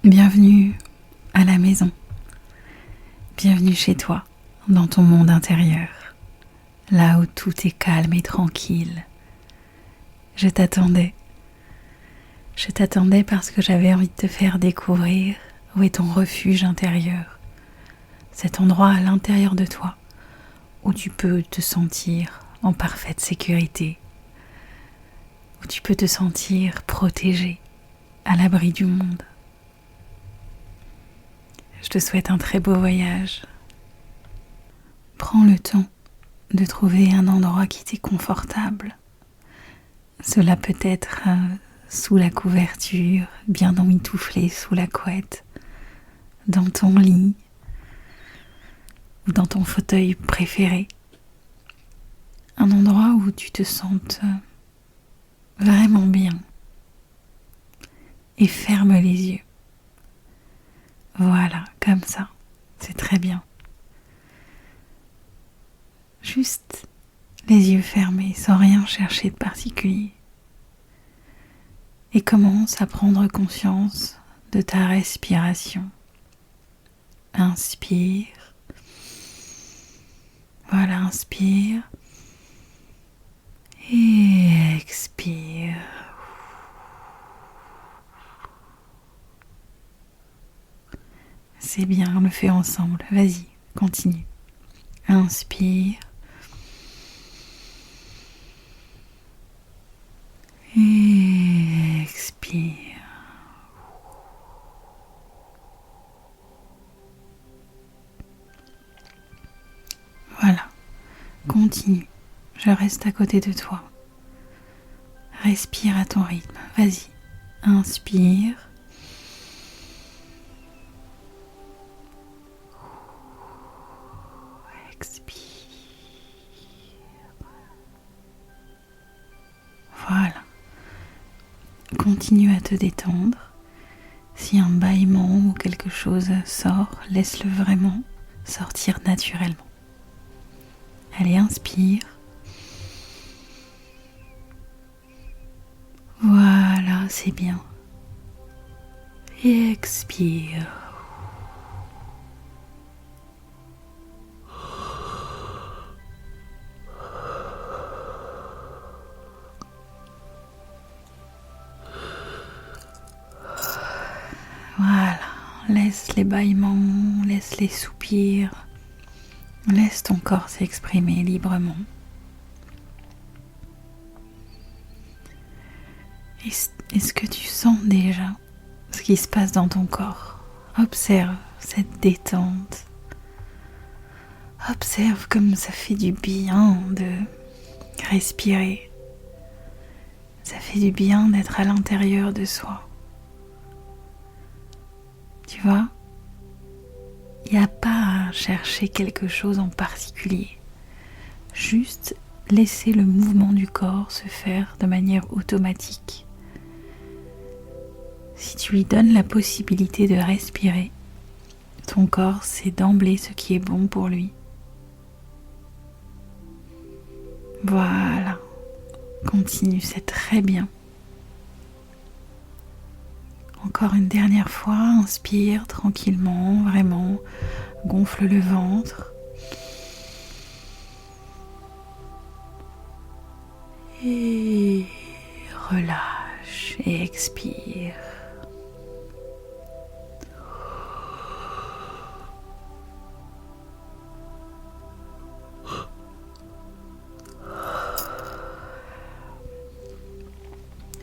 Bienvenue à la maison. Bienvenue chez toi, dans ton monde intérieur, là où tout est calme et tranquille. Je t'attendais. Je t'attendais parce que j'avais envie de te faire découvrir où est ton refuge intérieur. Cet endroit à l'intérieur de toi où tu peux te sentir en parfaite sécurité, où tu peux te sentir protégé, à l'abri du monde. Je te souhaite un très beau voyage. Prends le temps de trouver un endroit qui t'est confortable. Cela peut être sous la couverture, bien emmitouflé sous la couette, dans ton lit ou dans ton fauteuil préféré. Un endroit où tu te sentes vraiment bien. Et ferme les yeux. Voilà, comme ça, c'est très bien. Juste les yeux fermés, sans rien chercher de particulier. Et commence à prendre conscience de ta respiration. Inspire. Voilà, inspire. Et expire. C'est bien, on le fait ensemble. Vas-y, continue. Inspire. Et expire. Voilà, continue. Je reste à côté de toi. Respire à ton rythme. Vas-y, inspire. Expire. Voilà. Continue à te détendre. Si un bâillement ou quelque chose sort, laisse-le vraiment sortir naturellement. Allez, inspire. Voilà, c'est bien. Et expire. Voilà, laisse les bâillements, laisse les soupirs, laisse ton corps s'exprimer librement. Est-ce que tu sens déjà ce qui se passe dans ton corps? Observe cette détente. Observe comme ça fait du bien de respirer. Ça fait du bien d'être à l'intérieur de soi. Tu vois, il n'y a pas à chercher quelque chose en particulier. Juste laisser le mouvement du corps se faire de manière automatique. Si tu lui donnes la possibilité de respirer, ton corps sait d'emblée ce qui est bon pour lui. Voilà, continue, c'est très bien. Encore une dernière fois, inspire tranquillement, vraiment, gonfle le ventre. Et relâche et expire.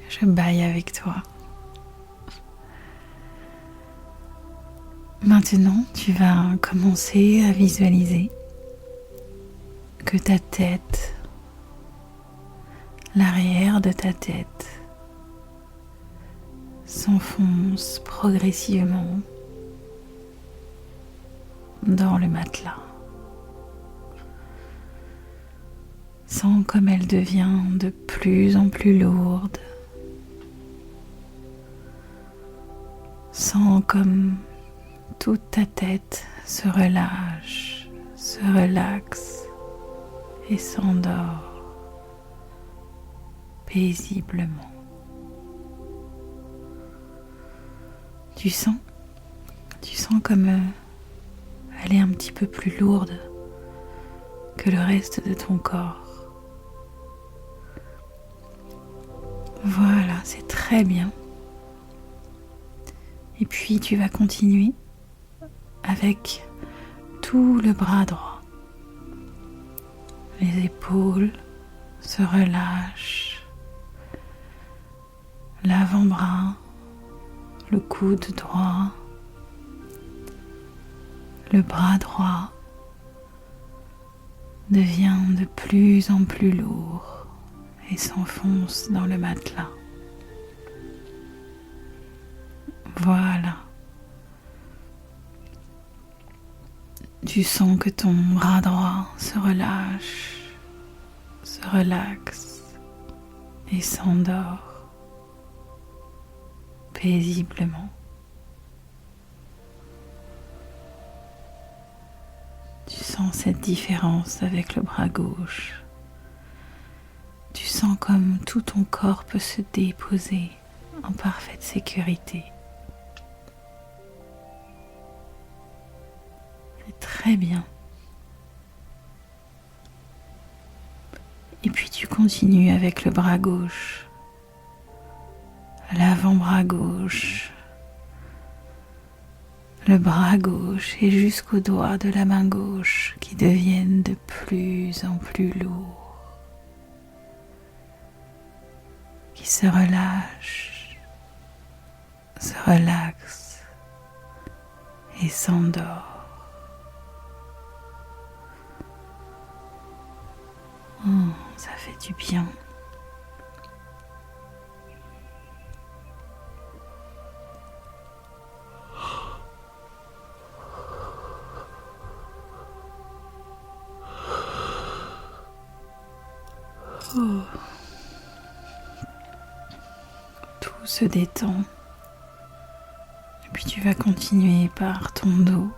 Je bâille avec toi. Maintenant, tu vas commencer à visualiser que ta tête, l'arrière de ta tête, s'enfonce progressivement dans le matelas. Sens comme elle devient de plus en plus lourde. Sens comme toute ta tête se relâche, se relaxe et s'endort paisiblement. Tu sens Tu sens comme elle est un petit peu plus lourde que le reste de ton corps. Voilà, c'est très bien. Et puis tu vas continuer avec tout le bras droit. Les épaules se relâchent, l'avant-bras, le coude droit, le bras droit devient de plus en plus lourd et s'enfonce dans le matelas. Voilà. Tu sens que ton bras droit se relâche, se relaxe et s'endort paisiblement. Tu sens cette différence avec le bras gauche. Tu sens comme tout ton corps peut se déposer en parfaite sécurité. C'est très bien. Et puis tu continues avec le bras gauche, l'avant-bras gauche, le bras gauche et jusqu'aux doigts de la main gauche qui deviennent de plus en plus lourds, qui se relâchent, se relaxent et s'endorment. Oh, ça fait du bien. Oh. Tout se détend. Et puis tu vas continuer par ton dos.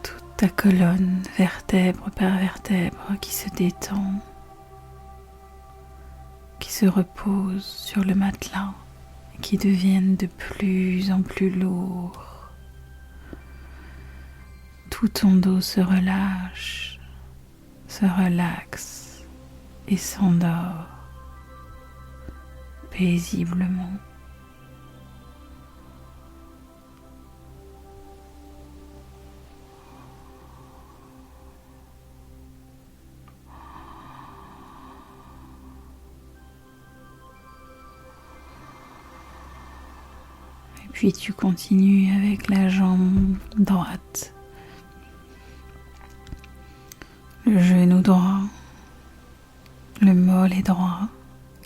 Toute ta colonne, vertèbre par vertèbre, qui se détend, qui se repose sur le matelas et qui deviennent de plus en plus lourds. Tout ton dos se relâche, se relaxe et s'endort paisiblement. Et puis tu continues avec la jambe droite. Le genou droit, le mollet droit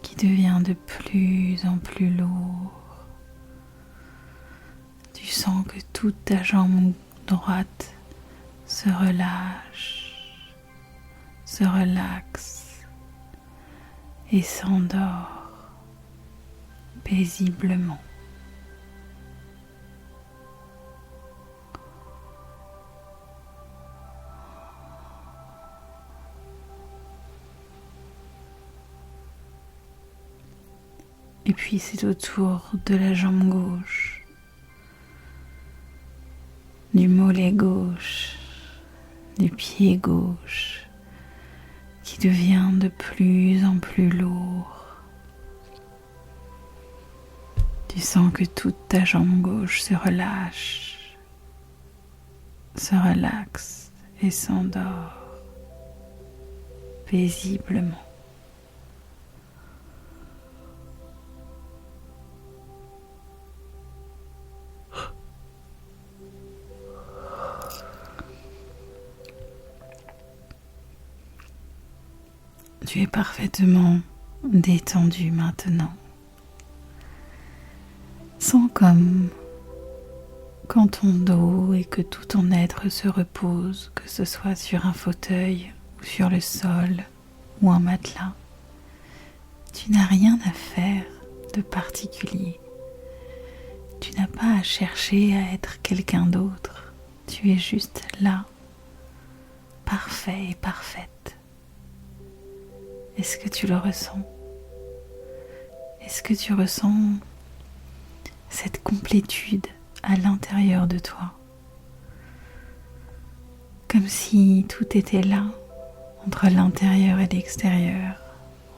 qui devient de plus en plus lourd. Tu sens que toute ta jambe droite se relâche, se relaxe et s'endort paisiblement. Et puis c'est au tour de la jambe gauche, du mollet gauche, du pied gauche, qui devient de plus en plus lourd. Tu sens que toute ta jambe gauche se relâche, se relaxe et s'endort paisiblement. Tu es parfaitement détendu maintenant. Sens comme quand ton dos et que tout ton être se repose, que ce soit sur un fauteuil ou sur le sol ou un matelas. Tu n'as rien à faire de particulier. Tu n'as pas à chercher à être quelqu'un d'autre. Tu es juste là, parfait et parfaite. Est-ce que tu le ressens ? Est-ce Est-ce que tu ressens cette complétude à l'intérieur de toi? Comme si tout était là, entre l'intérieur et l'extérieur,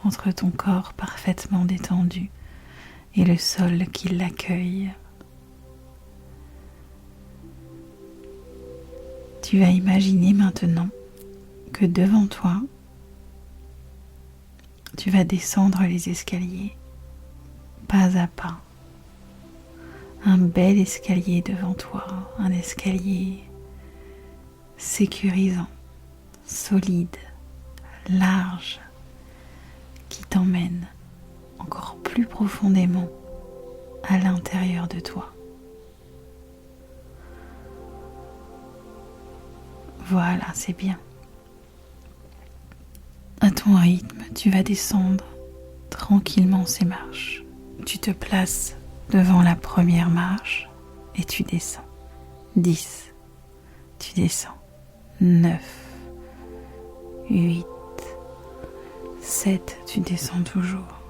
entre ton corps parfaitement détendu et le sol qui l'accueille. Tu vas imaginer maintenant que devant toi, tu vas descendre les escaliers, pas à pas. Un bel escalier devant toi, un escalier sécurisant, solide, large, qui t'emmène encore plus profondément à l'intérieur de toi. Voilà, c'est bien. À ton rythme, tu vas descendre tranquillement ces marches. Tu te places devant la première marche et tu descends. 10, tu descends. 9, 8, 7, tu descends toujours.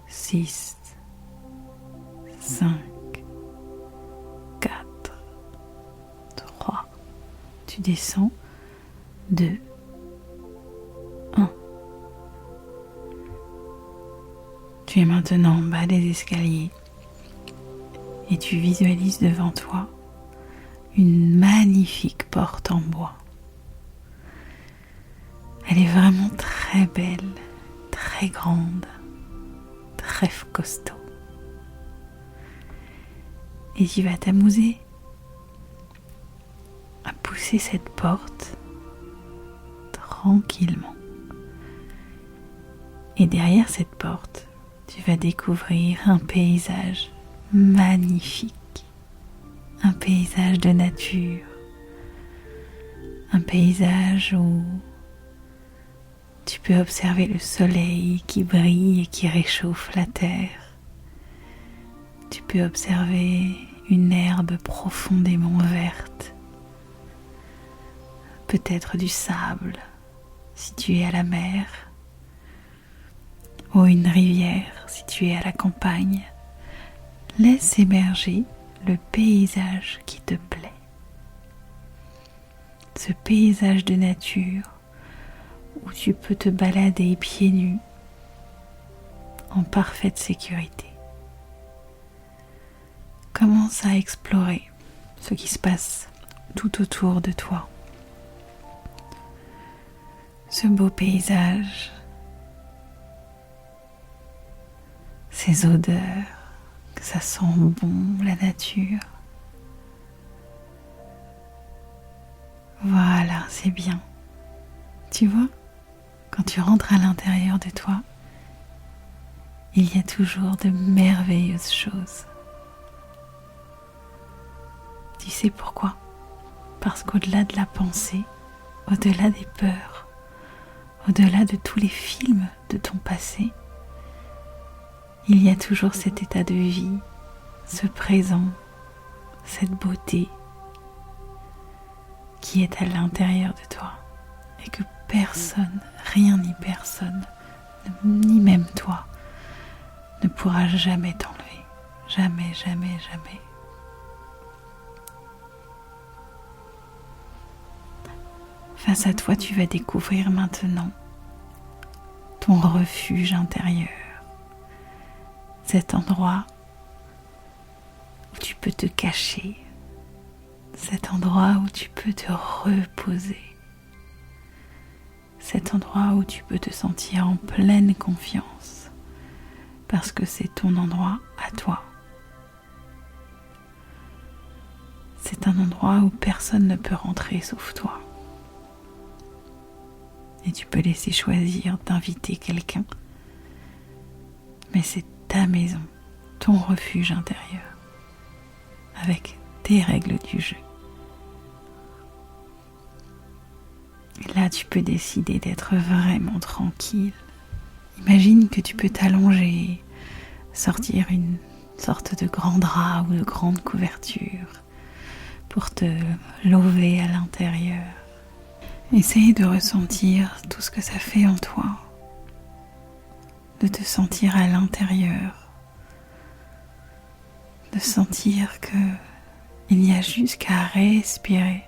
6, 5, 4, 3, tu descends. 2, 1. Tu es maintenant en bas des escaliers et tu visualises devant toi une magnifique porte en bois. Elle est vraiment très belle, très grande, très costaud. Et tu vas t'amuser à pousser cette porte tranquillement. Et derrière cette porte, tu vas découvrir un paysage magnifique. Un paysage de nature, un paysage où tu peux observer le soleil qui brille et qui réchauffe la terre. Tu peux observer une herbe profondément verte, peut-être du sable si tu es à la mer, ou une rivière si tu es à la campagne. Laisse émerger le paysage qui te plaît. Ce paysage de nature où tu peux te balader pieds nus en parfaite sécurité. Commence à explorer ce qui se passe tout autour de toi. Ce beau paysage, ces odeurs, que ça sent bon, la nature. Voilà, c'est bien. Tu vois, quand tu rentres à l'intérieur de toi, il y a toujours de merveilleuses choses. Tu sais pourquoi? Parce qu'au-delà de la pensée, au-delà des peurs, au-delà de tous les films de ton passé, il y a toujours cet état de vie, ce présent, cette beauté qui est à l'intérieur de toi et que personne, rien ni personne, ni même toi, ne pourra jamais t'enlever. Jamais, jamais, jamais. Face à toi, tu vas découvrir maintenant ton refuge intérieur. Cet endroit où tu peux te cacher, cet endroit où tu peux te reposer, cet endroit où tu peux te sentir en pleine confiance, parce que c'est ton endroit à toi. C'est un endroit où personne ne peut rentrer sauf toi. Et tu peux laisser choisir d'inviter quelqu'un, mais c'est ta maison, ton refuge intérieur, avec tes règles du jeu. Et là, tu peux décider d'être vraiment tranquille. Imagine que tu peux t'allonger, sortir une sorte de grand drap ou de grande couverture pour te lever à l'intérieur. Essaye de ressentir tout ce que ça fait en toi, de te sentir à l'intérieur, de sentir que il n'y a juste qu'à respirer,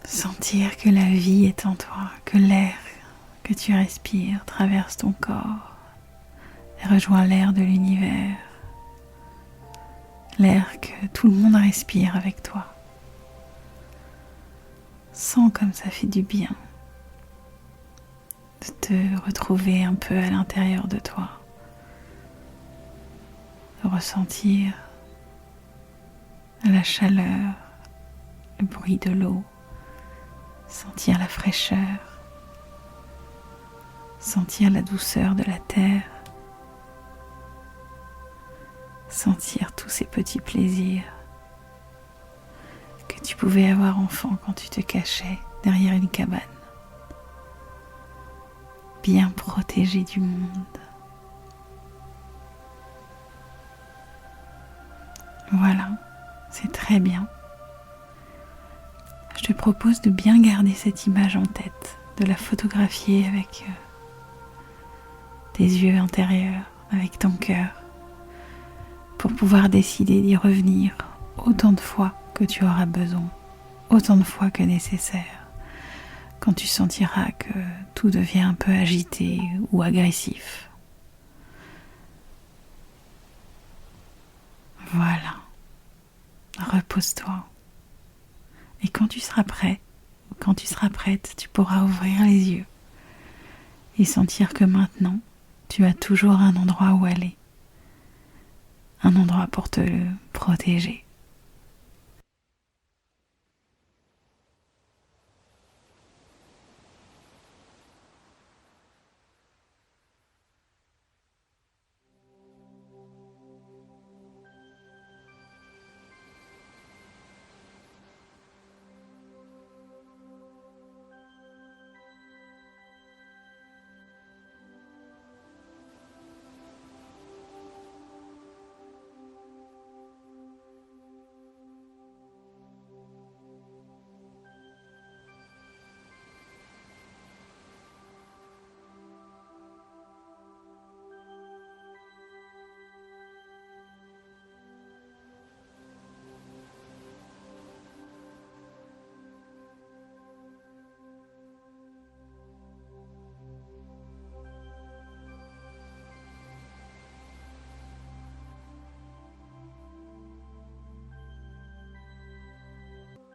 sentir que la vie est en toi, que l'air que tu respires traverse ton corps et rejoint l'air de l'univers, l'air que tout le monde respire avec toi. Sens comme ça fait du bien de te retrouver un peu à l'intérieur de toi, de ressentir la chaleur, le bruit de l'eau, sentir la fraîcheur, sentir la douceur de la terre, sentir tous ces petits plaisirs que tu pouvais avoir enfant quand tu te cachais derrière une cabane, bien protégé du monde. Voilà, c'est très bien. Je te propose de bien garder cette image en tête, de la photographier avec tes yeux intérieurs, avec ton cœur, pour pouvoir décider d'y revenir autant de fois que tu auras besoin, autant de fois que nécessaire, quand tu sentiras que tout devient un peu agité ou agressif. Voilà, repose-toi. Et quand tu seras prêt, ou quand tu seras prête, tu pourras ouvrir les yeux et sentir que maintenant, tu as toujours un endroit où aller, un endroit pour te protéger.